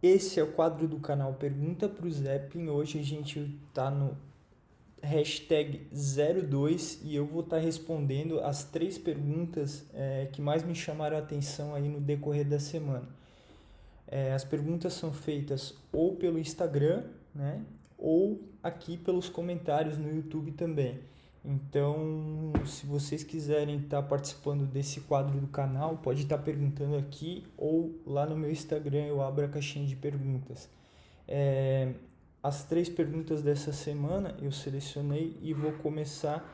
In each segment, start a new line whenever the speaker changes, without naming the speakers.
Esse é o quadro do canal Pergunta pro Zeppelin. Hoje a gente tá no hashtag 02 e eu vou estar respondendo as 3 perguntas que mais me chamaram a atenção aí no decorrer da semana. As perguntas são feitas ou pelo Instagram, né, ou aqui pelos comentários no YouTube também. Então, se vocês quiserem estar participando desse quadro do canal, pode estar perguntando aqui ou lá no meu Instagram eu abro a caixinha de perguntas. As 3 perguntas dessa semana eu selecionei e vou começar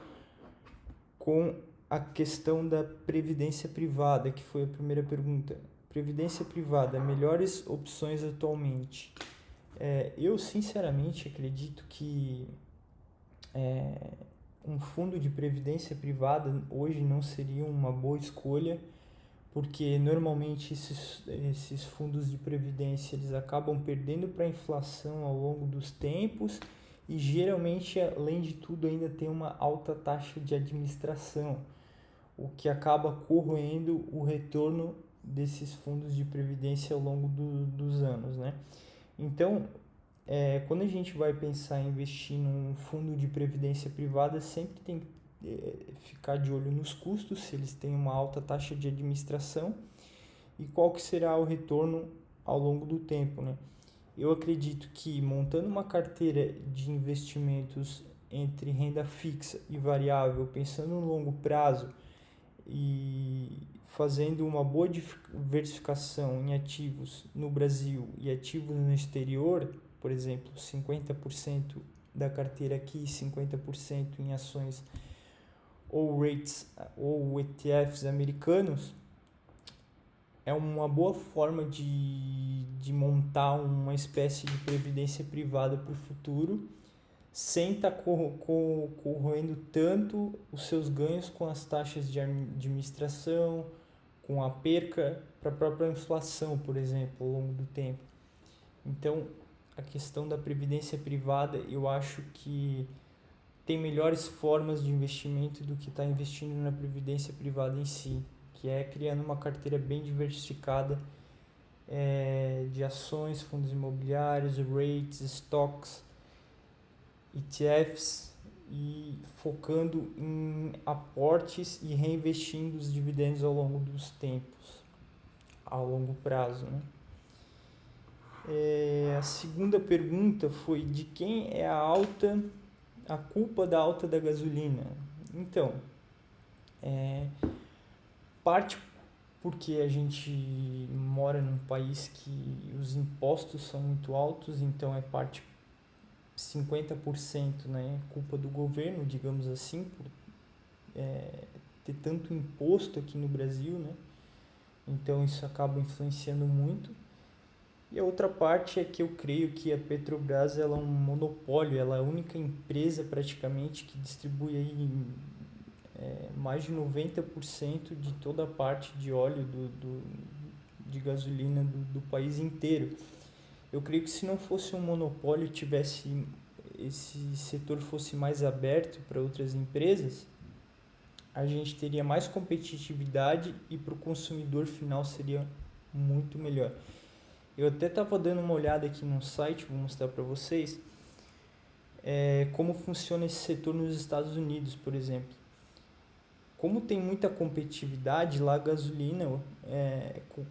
com a questão da previdência privada, que foi a primeira pergunta. Previdência privada, melhores opções atualmente? Eu sinceramente acredito que um fundo de previdência privada hoje não seria uma boa escolha, porque normalmente esses fundos de previdência eles acabam perdendo para a inflação ao longo dos tempos e geralmente, além de tudo, ainda tem uma alta taxa de administração, o que acaba corroendo o retorno desses fundos de previdência ao longo dos anos, né? Então, quando a gente vai pensar em investir num fundo de previdência privada, sempre tem que ficar de olho nos custos, se eles têm uma alta taxa de administração e qual que será o retorno ao longo do tempo, né? Eu acredito que montando uma carteira de investimentos entre renda fixa e variável, pensando no longo prazo e fazendo uma boa diversificação em ativos no Brasil e ativos no exterior, por exemplo, 50% da carteira aqui, 50% em ações ou REITs ou ETFs americanos, é uma boa forma de montar uma espécie de previdência privada para o futuro, sem estar corroendo tanto os seus ganhos com as taxas de administração, com a perca para a própria inflação, por exemplo, ao longo do tempo. Então, a questão da previdência privada, eu acho que tem melhores formas de investimento do que estar investindo na previdência privada em si, que é criando uma carteira bem diversificada de ações, fundos imobiliários, REITs, stocks, ETFs e focando em aportes e reinvestindo os dividendos ao longo dos tempos, ao longo prazo, né? A segunda pergunta foi de quem é a culpa da alta da gasolina. Então, parte porque a gente mora num país que os impostos são muito altos, então é parte 50%, né, culpa do governo, digamos assim, por ter tanto imposto aqui no Brasil, né? Então isso acaba influenciando muito. E a outra parte é que eu creio que a Petrobras ela é um monopólio, ela é a única empresa praticamente que distribui aí, mais de 90% de toda a parte de óleo de gasolina do país inteiro. Eu creio que se não fosse um monopólio, esse setor fosse mais aberto para outras empresas, a gente teria mais competitividade e para o consumidor final seria muito melhor. Eu até estava dando uma olhada aqui no site, vou mostrar para vocês como funciona esse setor nos Estados Unidos, por exemplo. Como tem muita competitividade, lá a gasolina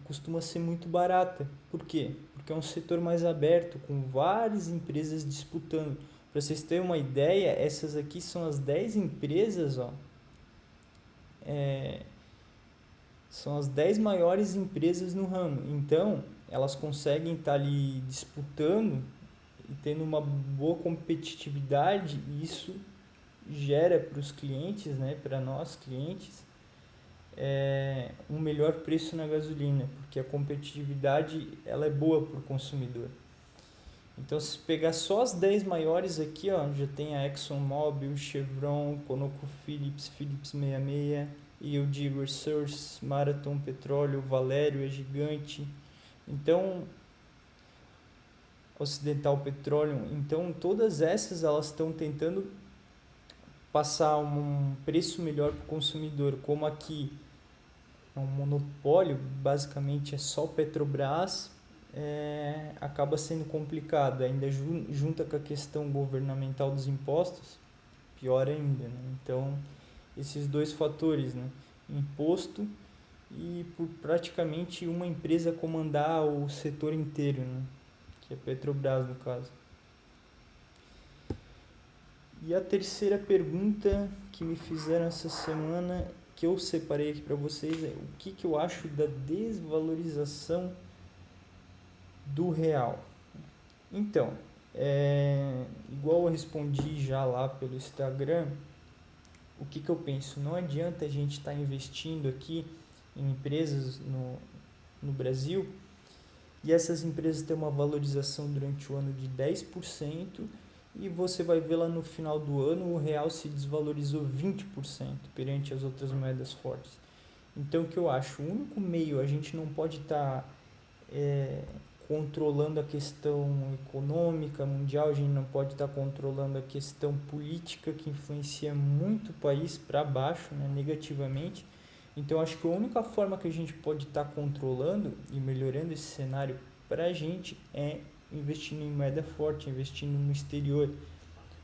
costuma ser muito barata. Por quê? Porque é um setor mais aberto, com várias empresas disputando. Para vocês terem uma ideia, essas aqui são as 10 empresas, são as 10 maiores empresas no ramo. Então, elas conseguem estar ali disputando e tendo uma boa competitividade, e isso gera para os clientes, né, para nós clientes, um melhor preço na gasolina, porque a competitividade ela é boa para o consumidor. Então, se pegar só as 10 maiores aqui, já tem a ExxonMobil, Chevron, ConocoPhillips, Phillips 66, EOG Resources, Marathon Petróleo, Valério é gigante. Então, Ocidental Petroleum. Então, todas essas elas estão tentando passar um preço melhor para o consumidor. Como aqui é um monopólio, basicamente é só Petrobras, acaba sendo complicado. Ainda junta com a questão governamental dos impostos, pior ainda, né? Então, esses dois fatores, né? Imposto e por praticamente uma empresa comandar o setor inteiro, né? Que é a Petrobras, no caso. E a terceira pergunta que me fizeram essa semana, que eu separei aqui para vocês, é o que eu acho da desvalorização do real. Então, igual eu respondi já lá pelo Instagram, o que eu penso? Não adianta a gente estar investindo aqui em empresas no Brasil e essas empresas têm uma valorização durante o ano de 10% e você vai ver lá no final do ano o real se desvalorizou 20% perante as outras moedas fortes. Então, o que eu acho? O único meio, a gente não pode estar controlando a questão econômica mundial, a gente não pode estar controlando a questão política que influencia muito o país para baixo, né, negativamente. Então, acho que a única forma que a gente pode estar controlando e melhorando esse cenário para a gente é investindo em moeda forte, investindo no exterior.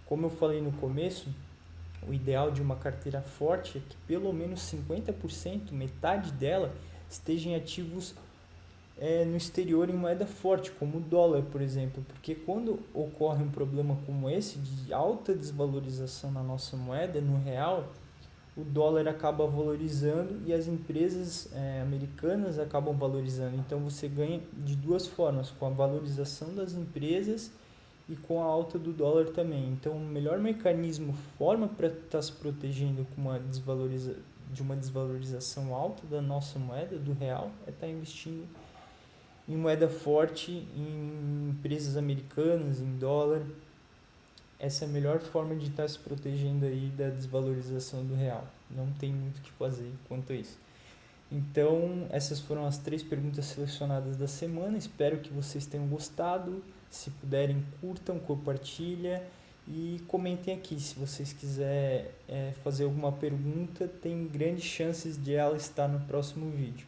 Como eu falei no começo, o ideal de uma carteira forte é que pelo menos 50%, metade dela, esteja em ativos no exterior em moeda forte, como o dólar, por exemplo. Porque quando ocorre um problema como esse, de alta desvalorização na nossa moeda, no real, o dólar acaba valorizando e as empresas americanas acabam valorizando. Então você ganha de duas formas, com a valorização das empresas e com a alta do dólar também. Então o melhor mecanismo, forma para estar se protegendo com de uma desvalorização alta da nossa moeda, do real, é estar investindo em moeda forte, em empresas americanas, em dólar. Essa é a melhor forma de estar se protegendo aí da desvalorização do real. Não tem muito o que fazer quanto a isso. Então, essas foram as 3 perguntas selecionadas da semana. Espero que vocês tenham gostado. Se puderem, curtam, compartilhem e comentem aqui. Se vocês quiserem fazer alguma pergunta, tem grandes chances de ela estar no próximo vídeo.